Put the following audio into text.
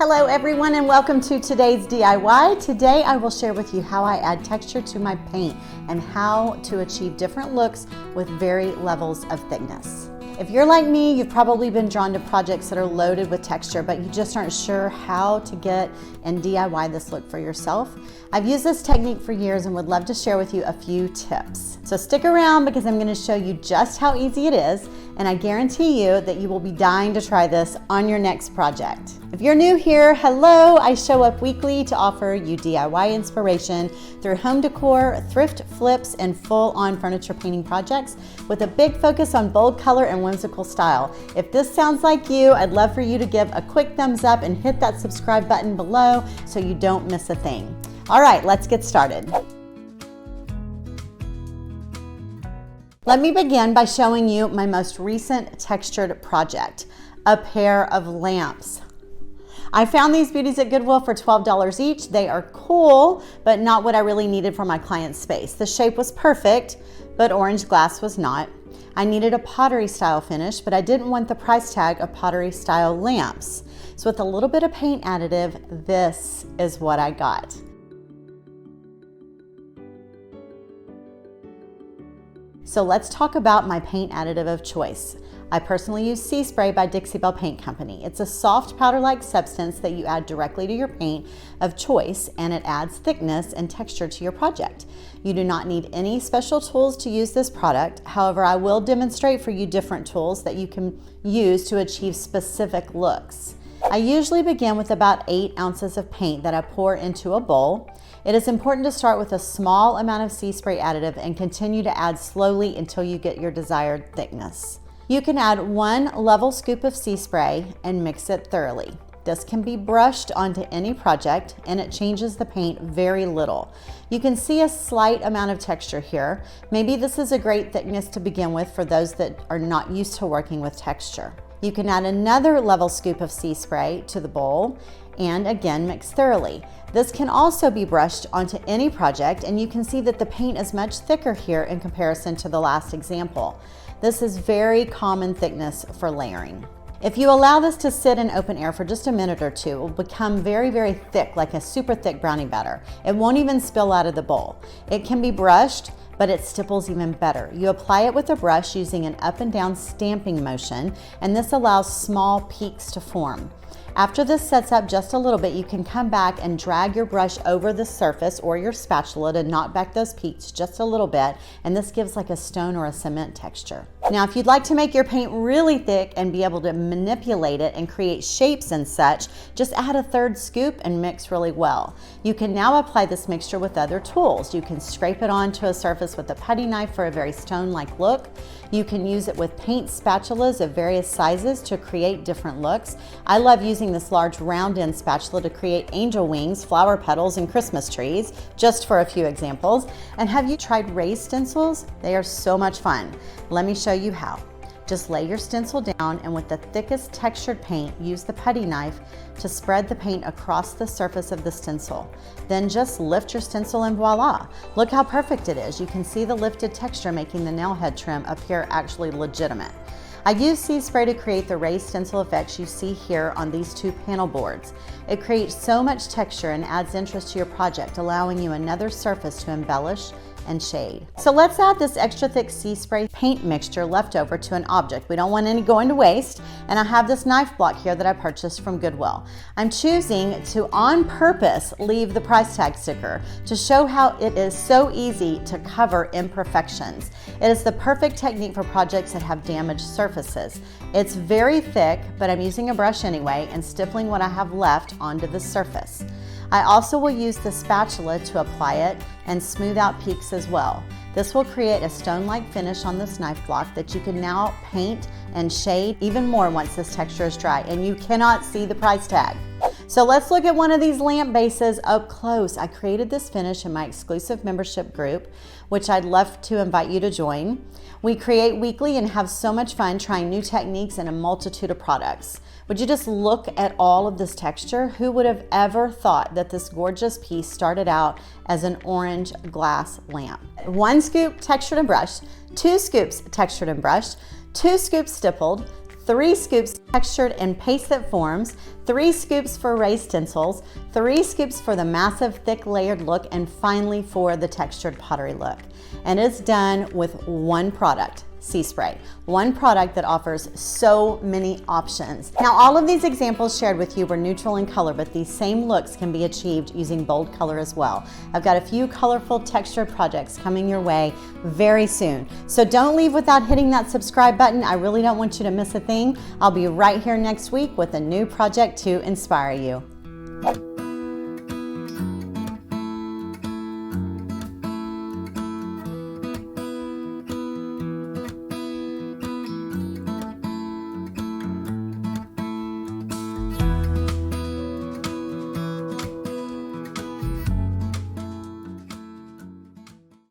Hello everyone and welcome to today's DIY. Today I will share with you how I add texture to my paint and how to achieve different looks with varied levels of thickness. If you're like me, you've probably been drawn to projects that are loaded with texture, but you just aren't sure how to get and DIY this look for yourself. I've used this technique for years and would love to share with you a few tips. So stick around because I'm going to show you just how easy it is, and I guarantee you that you will be dying to try this on your next project. If you're new here, hello! I show up weekly to offer you DIY inspiration through home decor, thrift flips, and full-on furniture painting projects with a big focus on bold color and whimsical style. If this sounds like you, I'd love for you to give a quick thumbs up and hit that subscribe button below so you don't miss a thing. All right, let's get started. Let me begin by showing you my most recent textured project, a pair of lamps. I found these beauties at Goodwill for $12 each. They are cool, but not what I really needed for my client's space. The shape was perfect, but orange glass was not. I needed a pottery style finish, but I didn't want the price tag of pottery style lamps. So with a little bit of paint additive, this is what I got. So let's talk about my paint additive of choice. I personally use Sea Spray by Dixie Belle Paint Company. It's a soft powder-like substance that you add directly to your paint of choice, and it adds thickness and texture to your project. You do not need any special tools to use this product. However, I will demonstrate for you different tools that you can use to achieve specific looks. I usually begin with about 8 ounces of paint that I pour into a bowl. It is important to start with a small amount of Sea Spray additive and continue to add slowly until you get your desired thickness. You can add 1 level scoop of Sea Spray and mix it thoroughly. This can be brushed onto any project and it changes the paint very little. You can see a slight amount of texture here. Maybe this is a great thickness to begin with for those that are not used to working with texture. You can add another level scoop of Sea Spray to the bowl and again mix thoroughly. This can also be brushed onto any project, and you can see that the paint is much thicker here in comparison to the last example. This is very common thickness for layering. If you allow this to sit in open air for just a minute or two, it will become very, very thick, like a super thick brownie batter. It won't even spill out of the bowl. It can be brushed, but it stipples even better. You apply it with a brush using an up and down stamping motion, and this allows small peaks to form. After this sets up just a little bit, you can come back and drag your brush over the surface or your spatula to knock back those peaks just a little bit, and this gives like a stone or a cement texture. Now, if you'd like to make your paint really thick and be able to manipulate it and create shapes and such, just add a 3rd scoop and mix really well. You can now apply this mixture with other tools. You can scrape it onto a surface with a putty knife for a very stone-like look. You can use it with paint spatulas of various sizes to create different looks. I love using this large round end spatula to create angel wings, flower petals, and Christmas trees, just for a few examples. And have you tried raised stencils? They are so much fun. Let me show you how. Just lay your stencil down and with the thickest textured paint, use the putty knife to spread the paint across the surface of the stencil. Then just lift your stencil and voila. Look how perfect it is. You can see the lifted texture making the nail head trim appear actually legitimate. I use Sea Spray to create the raised stencil effects you see here on these 2 panel boards. It creates so much texture and adds interest to your project, allowing you another surface to embellish and shade. So let's add this extra thick Sea Spray paint mixture left over to an object. We don't want any going to waste, and I have this knife block here that I purchased from Goodwill. I'm choosing to on purpose leave the price tag sticker to show how it is so easy to cover imperfections. It is the perfect technique for projects that have damaged surfaces. It's very thick, but I'm using a brush anyway and stippling what I have left onto the surface. I also will use the spatula to apply it and smooth out peaks as well. This will create a stone-like finish on this knife block that you can now paint and shade even more once this texture is dry, and you cannot see the price tag. So let's look at one of these lamp bases up close. I created this finish in my exclusive membership group, which I'd love to invite you to join. We create weekly and have so much fun trying new techniques and a multitude of products. Would you just look at all of this texture? Who would have ever thought that this gorgeous piece started out as an orange glass lamp? 1 scoop textured and brushed, 2 scoops textured and brushed, 2 scoops stippled, 3 scoops textured in paste that forms, 3 scoops for raised stencils, 3 scoops for the massive thick layered look, and finally for the textured pottery look. And it's done with one product, Sea Spray. One product that offers so many options. Now, all of these examples shared with you were neutral in color, but these same looks can be achieved using bold color as well. I've got a few colorful textured projects coming your way very soon. So don't leave without hitting that subscribe button. I really don't want you to miss a thing. I'll be right here next week with a new project to inspire you.